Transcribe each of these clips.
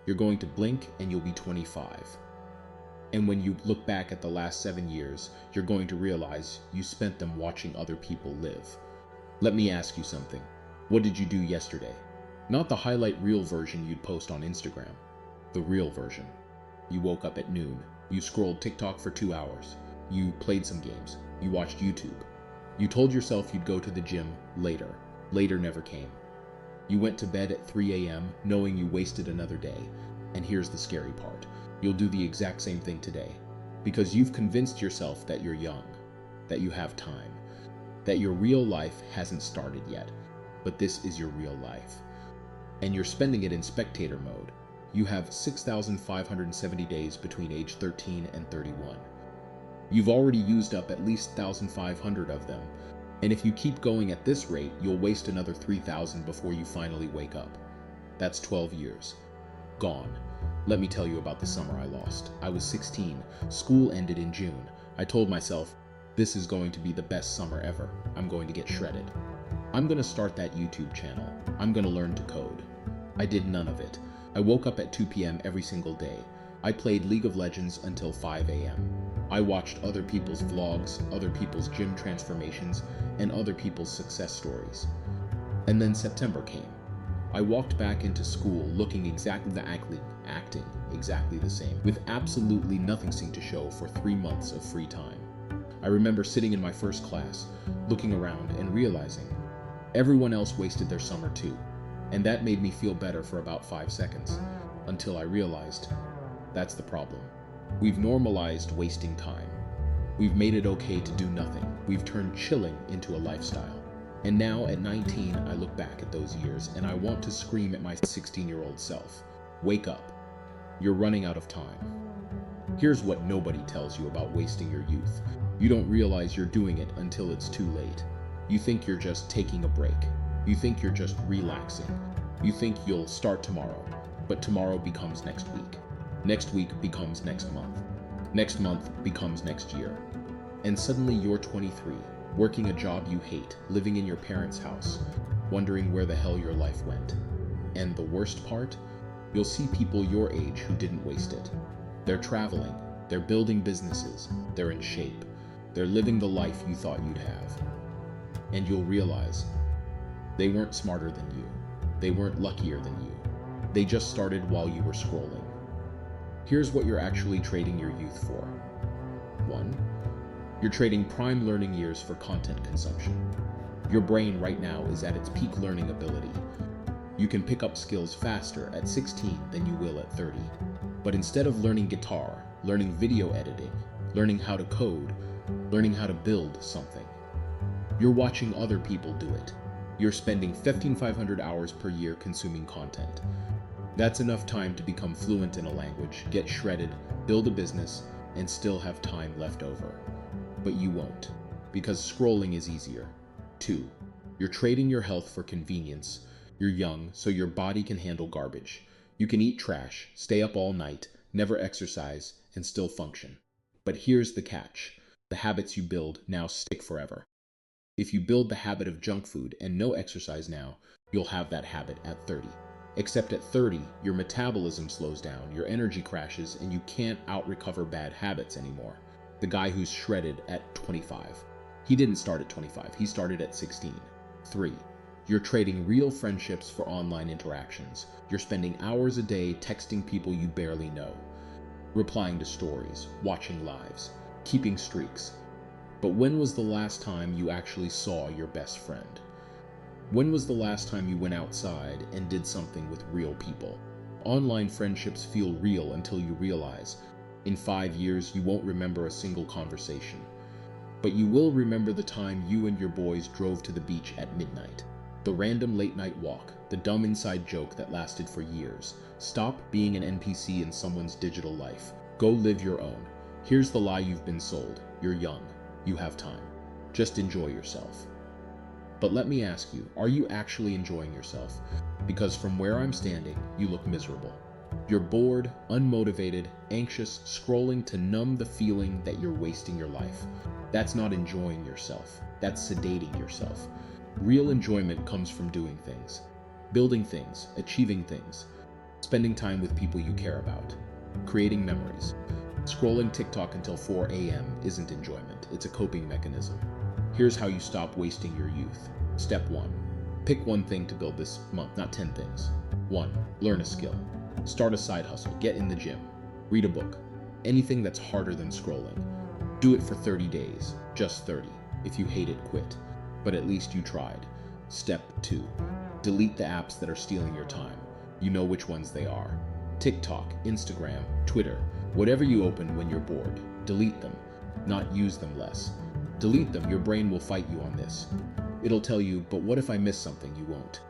You're going to blink and you'll be 25. And when you look back at the last 7 years, you're going to realize you spent them watching other people live. Let me ask you something. What did you do yesterday? Not the highlight reel version you'd post on Instagram. The real version. You woke up at noon. You scrolled TikTok for 2 hours. You played some games. You watched YouTube. You told yourself you'd go to the gym later. Later never came. You went to bed at 3 a.m. knowing you wasted another day. And here's the scary part. You'll do the exact same thing today. Because you've convinced yourself that you're young, that you have time, that your real life hasn't started yet. But this is your real life. And you're spending it in spectator mode. You have 6,570 days between age 13 and 31. You've already used up at least 1,500 of them, and if you keep going at this rate, you'll waste another 3,000 before you finally wake up. That's 12 years. Gone. Let me tell you about the summer I lost. I was 16. School ended in June. I told myself, this is going to be the best summer ever. I'm going to get shredded. I'm going to start that YouTube channel. I'm going to learn to code. I did none of it. I woke up at 2 p.m. every single day. I played League of Legends until 5 a.m. I watched other people's vlogs, other people's gym transformations, and other people's success stories. And then September came. I walked back into school looking acting exactly the same, with absolutely nothing to show for 3 months of free time. I remember sitting in my first class, looking around and realizing everyone else wasted their summer too. And that made me feel better for about 5 seconds, until I realized that's the problem. We've normalized wasting time. We've made it okay to do nothing. We've turned chilling into a lifestyle. And now at 19, I look back at those years and I want to scream at my 16-year-old self. Wake up. You're running out of time. Here's what nobody tells you about wasting your youth. You don't realize you're doing it until it's too late. You think you're just taking a break. You think you're just relaxing. You think you'll start tomorrow, but tomorrow becomes next week. Next week becomes next month. Next month becomes next year. And suddenly you're 23, working a job you hate, living in your parents' house, wondering where the hell your life went. And the worst part? You'll see people your age who didn't waste it. They're traveling, they're building businesses, they're in shape, they're living the life you thought you'd have. And you'll realize they weren't smarter than you. They weren't luckier than you. They just started while you were scrolling. Here's what you're actually trading your youth for. 1. You're trading prime learning years for content consumption. Your brain right now is at its peak learning ability. You can pick up skills faster at 16 than you will at 30. But instead of learning guitar, learning video editing, learning how to code, learning how to build something, you're watching other people do it. You're spending 1,500 hours per year consuming content. That's enough time to become fluent in a language, get shredded, build a business, and still have time left over. But you won't, because scrolling is easier. 2. You're trading your health for convenience. You're young, so your body can handle garbage. You can eat trash, stay up all night, never exercise, and still function. But here's the catch. The habits you build now stick forever. If you build the habit of junk food and no exercise now, you'll have that habit at 30. Except at 30, your metabolism slows down, your energy crashes, and you can't out-recover bad habits anymore. The guy who's shredded at 25. He didn't start at 25, he started at 16. 3. You're trading real friendships for online interactions. You're spending hours a day texting people you barely know, replying to stories, watching lives, keeping streaks. But when was the last time you actually saw your best friend? When was the last time you went outside and did something with real people? Online friendships feel real until you realize, in 5 years, you won't remember a single conversation. But you will remember the time you and your boys drove to the beach at midnight. The random late-night walk, the dumb inside joke that lasted for years. Stop being an NPC in someone's digital life. Go live your own. Here's the lie you've been sold. You're young. You have time. Just enjoy yourself. But let me ask you, are you actually enjoying yourself? Because from where I'm standing, you look miserable. You're bored, unmotivated, anxious, scrolling to numb the feeling that you're wasting your life. That's not enjoying yourself. That's sedating yourself. Real enjoyment comes from doing things, building things, achieving things. spending time with people you care about, creating memories. Scrolling TikTok until 4 a.m. isn't enjoyment, it's a coping mechanism. Here's how you stop wasting your youth. Step 1. Pick one thing to build this month, not 10 things. 1. Learn a skill. Start a side hustle, get in the gym, read a book. Anything that's harder than scrolling. Do it for 30 days, just 30. If you hate it, quit. But at least you tried. Step 2. Delete the apps that are stealing your time. You know which ones they are. TikTok, Instagram, Twitter, whatever you open when you're bored. Delete them, not use them less. Delete them, your brain will fight you on this. It'll tell you, but what if I miss something? You won't.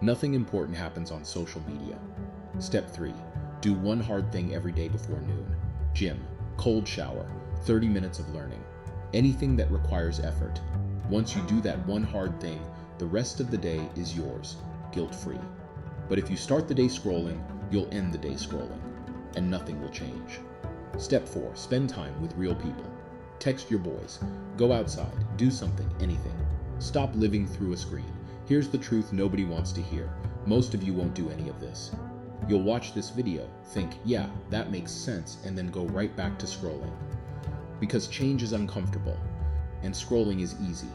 Nothing important happens on social media. Step 3. Do one hard thing every day before noon. Gym, cold shower, 30 minutes of learning. Anything that requires effort. Once you do that one hard thing, the rest of the day is yours, guilt-free. But if you start the day scrolling, you'll end the day scrolling, and nothing will change. Step 4. Spend time with real people. Text your boys. Go outside. Do something, anything. Stop living through a screen. Here's the truth nobody wants to hear. Most of you won't do any of this. You'll watch this video, think, yeah, that makes sense, and then go right back to scrolling. Because change is uncomfortable, and scrolling is easy.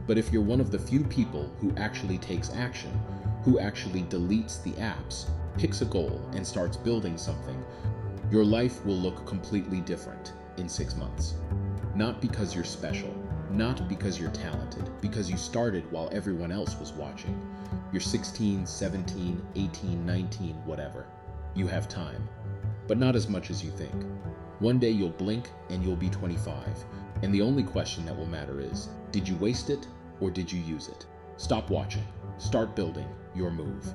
But if you're one of the few people who actually takes action, who actually deletes the apps, picks a goal, and starts building something, your life will look completely different in 6 months. Not because you're special, not because you're talented, because you started while everyone else was watching. You're 16, 17, 18, 19, whatever. You have time, but not as much as you think. One day you'll blink and you'll be 25, and the only question that will matter is, did you waste it or did you use it? Stop watching. Start building your move.